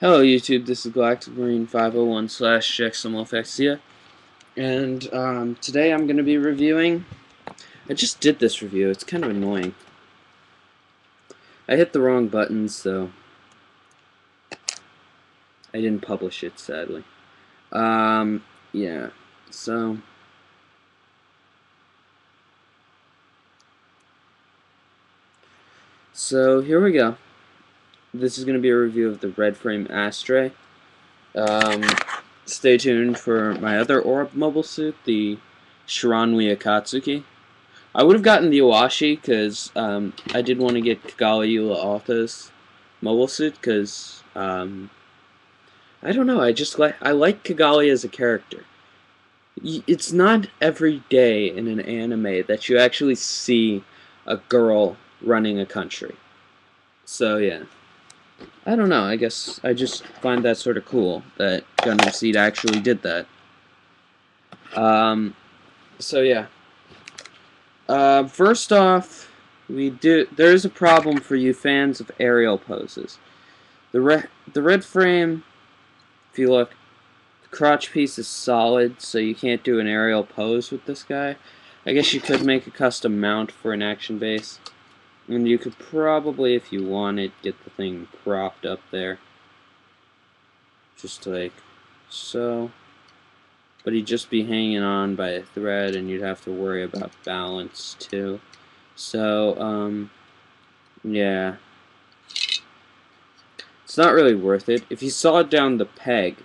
Hello YouTube, this is GalacticMarine501 slash jexamwolfexia, and today I'm going to be reviewing. I just did this review, it's kind of annoying. I hit the wrong button, so I didn't publish it, sadly. Yeah, so... So, here we go. This is going to be a review of the red frame Astray. Um, Stay tuned for my other Orb mobile suit, the Shiranui Akatsuki. I would have gotten the Iwashi because I did want to get Kagami Alta's mobile suit because I don't know. I like Kagami as a character. It's not every day in an anime that you actually see a girl running a country. So yeah, I don't know. I guess I just find that sort of cool that Gundam Seed actually did that. So yeah. First off, there is a problem for you fans of aerial poses. The red frame, if you look, the crotch piece is solid, so you can't do an aerial pose with this guy. I guess you could make a custom mount for an action base, and you could probably, if you wanted, get the thing propped up there, just like so. But he'd just be hanging on by a thread, and you'd have to worry about balance too. So, yeah. It's not really worth it. If you sawed down the peg,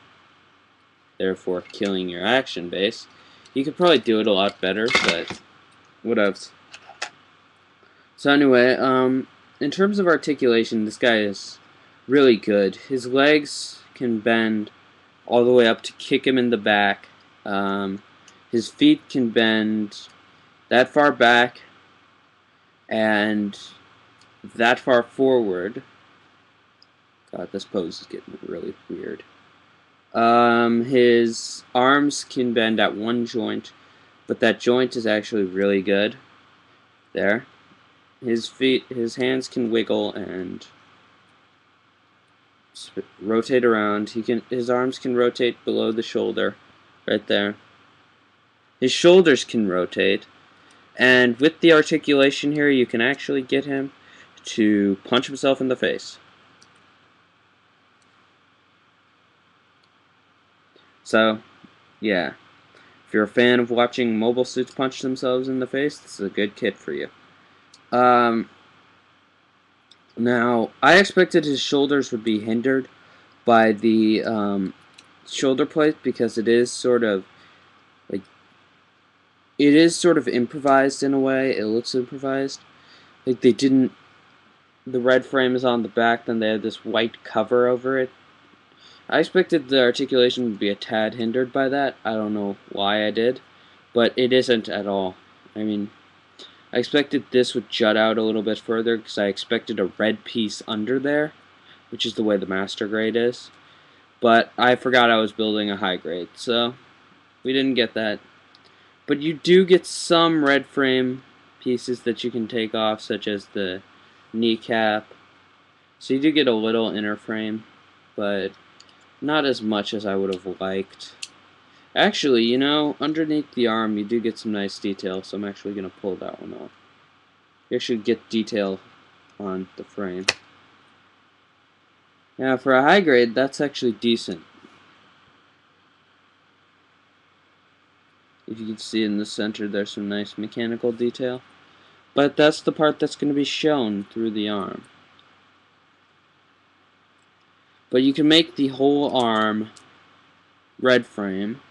therefore killing your action base, you could probably do it a lot better, but whatevs. So anyway, in terms of articulation, this guy is really good. His legs can bend all the way up to kick him in the back. His feet can bend that far back and that far forward. God, this pose is getting really weird. His arms can bend at one joint, but that joint is actually really good. There. His hands can wiggle and rotate around. His arms can rotate below the shoulder, right there. His shoulders can rotate, and with the articulation here, you can actually get him to punch himself in the face. So, yeah. If you're a fan of watching mobile suits punch themselves in the face, this is a good kit for you. Now, I expected his shoulders would be hindered by the shoulder plate because it is sort of improvised in a way. It looks improvised. Like they didn't. The red frame is on the back, then they have this white cover over it. I expected the articulation would be a tad hindered by that. I don't know why I did, but it isn't at all. I mean, I expected this would jut out a little bit further because I expected a red piece under there, which is the way the master grade is. But I forgot I was building a high grade, so we didn't get that. But you do get some red frame pieces that you can take off, such as the kneecap. So you do get a little inner frame, but not as much as I would have liked. Actually, you know, underneath the arm you do get some nice detail, so I'm actually going to pull that one off. You actually get detail on the frame. Now, for a high grade, that's actually decent. If you can see in the center, there's some nice mechanical detail. But that's the part that's going to be shown through the arm. But you can make the whole arm red frame.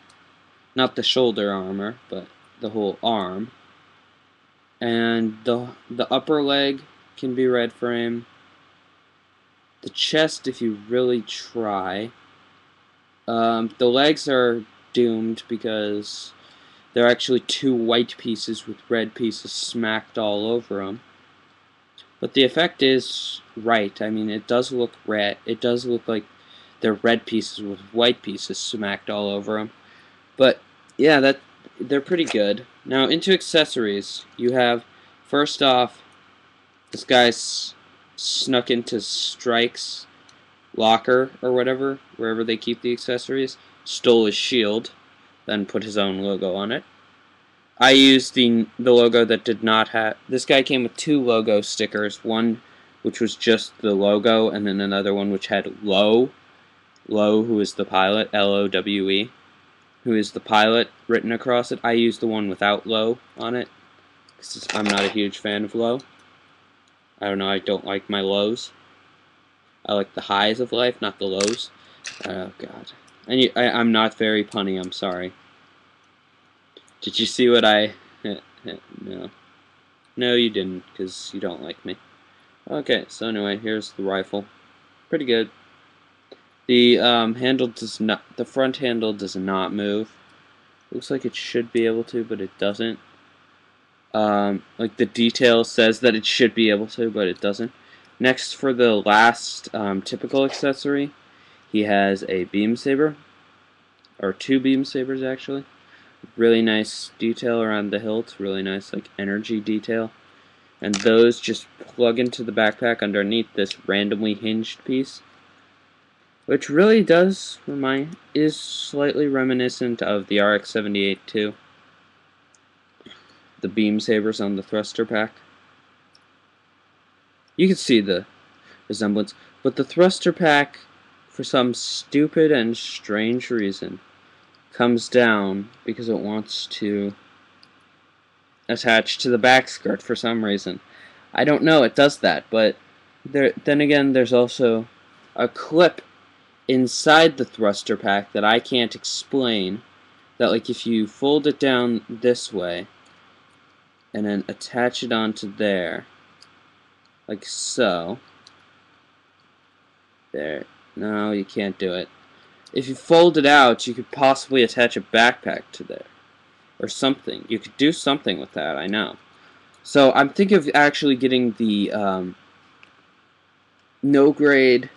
Not the shoulder armor, but the whole arm. And the upper leg can be red frame. The chest, if you really try. The legs are doomed because there are actually two white pieces with red pieces smacked all over them. But the effect is right. I mean, it does look red. It does look like they're red pieces with white pieces smacked all over them. But yeah, they're pretty good. Now, into accessories, you have, first off, this guy's snuck into strikes locker or whatever, wherever they keep the accessories, stole his shield, then put his own logo on it. I used the logo that did not have... This guy came with 2 logo stickers, one which was just the logo, and then another one which had Lowe, who is the pilot, Lowe, who is the pilot, written across it. I used the one without Lowe on it, because I'm not a huge fan of Lowe. I don't know, I don't like my lows. I like the highs of life, not the lows. Oh, God. And I'm not very punny, I'm sorry. Did you see what I... No. No, you didn't, because you don't like me. Okay, so anyway, here's the rifle. Pretty good. The handle does not... The front handle does not move. Looks like it should be able to, but it doesn't. Like the detail says that it should be able to, but it doesn't. Next, for the last typical accessory, he has a beam saber. Or 2 beam sabers, actually. Really nice detail around the hilt, really nice like energy detail. And those just plug into the backpack underneath this randomly hinged piece, which really is slightly reminiscent of the RX-78 too. The beam sabers on the thruster pack. You can see the resemblance, but the thruster pack, for some stupid and strange reason, comes down because it wants to attach to the back skirt for some reason. I don't know, it does that, but then again, there's also a clip inside the thruster pack that I can't explain, that like if you fold it down this way and then attach it onto there, like so. There. No, you can't do it. If you fold it out, you could possibly attach a backpack to there. Or something. You could do something with that, I know. So I'm thinking of actually getting the no-grade...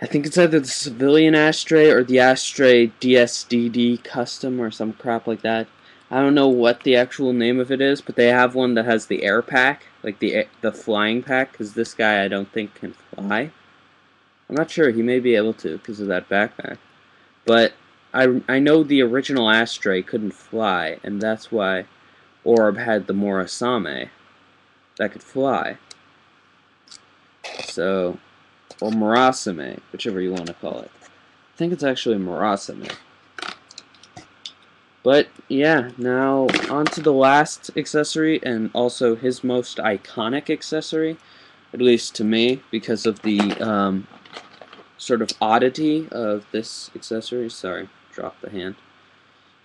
I think it's either the civilian ashtray or the ashtray DSDD custom or some crap like that. I don't know what the actual name of it is, but they have one that has the air pack, like the flying pack, because this guy I don't think can fly. I'm not sure, he may be able to because of that backpack. But I know the original ashtray couldn't fly, and that's why Orb had the Morasame that could fly. So, or Murasame, whichever you want to call it. I think it's actually Murasame. But, yeah, now on to the last accessory, and also his most iconic accessory, at least to me, because of the sort of oddity of this accessory. Sorry, dropped the hand.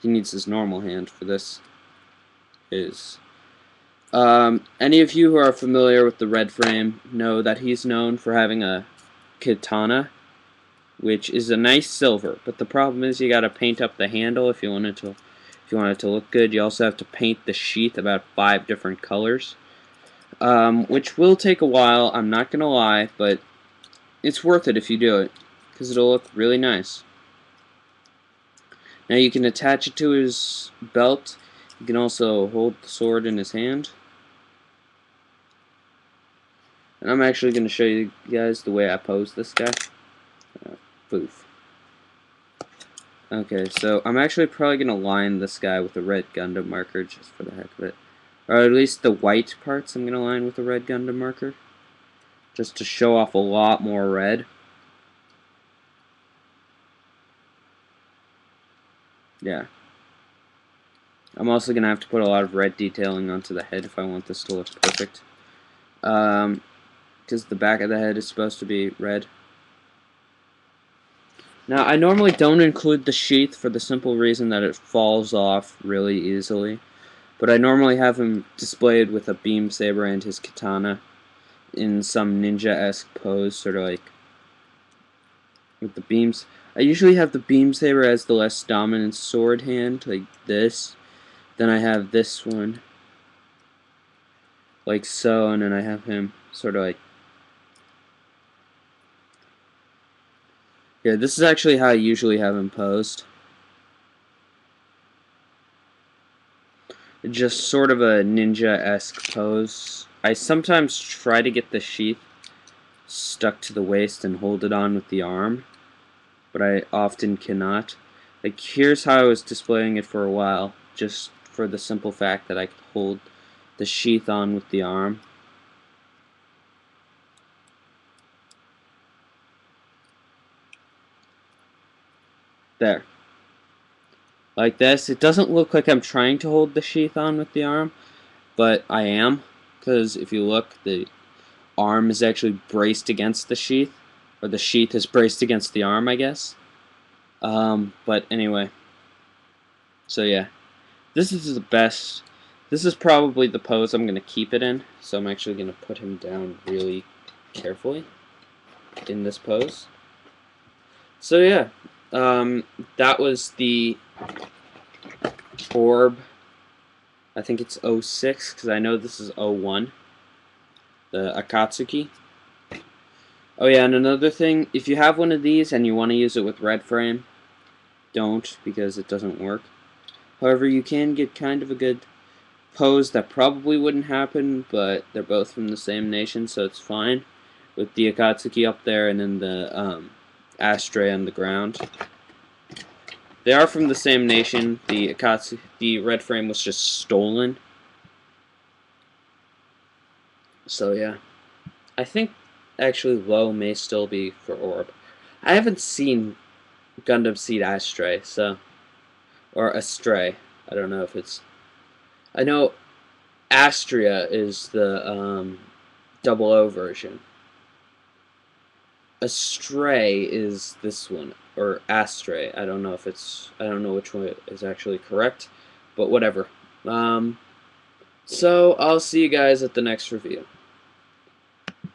He needs his normal hand for this. Any of you who are familiar with the Red Frame know that he's known for having a katana, which is a nice silver, but the problem is you gotta paint up the handle if you want it to look good. You also have to paint the sheath about 5 different colors, which will take a while, I'm not gonna lie, but it's worth it if you do it, because it'll look really nice. Now you can attach it to his belt. You can also hold the sword in his hand. And I'm actually going to show you guys the way I pose this guy. Poof. Okay, so I'm actually probably going to line this guy with a red Gundam marker just for the heck of it. Or at least the white parts I'm going to line with a red Gundam marker. Just to show off a lot more red. Yeah. I'm also going to have to put a lot of red detailing onto the head if I want this to look perfect. Because the back of the head is supposed to be red. Now, I normally don't include the sheath for the simple reason that it falls off really easily. But I normally have him displayed with a beam saber and his katana in some ninja-esque pose, sort of like with the beams. I usually have the beam saber as the less dominant sword hand, like this. Then I have this one, like so, and then I have him sort of like... Yeah, this is actually how I usually have him posed. Just sort of a ninja-esque pose. I sometimes try to get the sheath stuck to the waist and hold it on with the arm, but I often cannot. Like, here's how I was displaying it for a while, just for the simple fact that I could hold the sheath on with the arm. There. Like this. It doesn't look like I'm trying to hold the sheath on with the arm, but I am, because if you look, the arm is actually braced against the sheath, or the sheath is braced against the arm, I guess. But anyway, so yeah, this is the best. This is probably the pose I'm going to keep it in, so I'm actually going to put him down really carefully in this pose. So yeah, that was the orb. I think it's 06, because I know this is 01, the Akatsuki. Oh yeah, and another thing, if you have one of these and you want to use it with red frame, don't, because it doesn't work. However, you can get kind of a good pose that probably wouldn't happen, but they're both from the same nation, so it's fine. With the Akatsuki up there and then the ashtray on the ground. They are from the same nation. The Akatsuki, the red frame was just stolen. So yeah, I think actually low may still be for orb. I haven't seen Gundam Seed Ashtray, so, or Astray. I don't know if it's. I know Astria is the 00 version. Astray is this one, or Astray. I don't know if it's. I don't know which one is actually correct, but whatever. So I'll see you guys at the next review.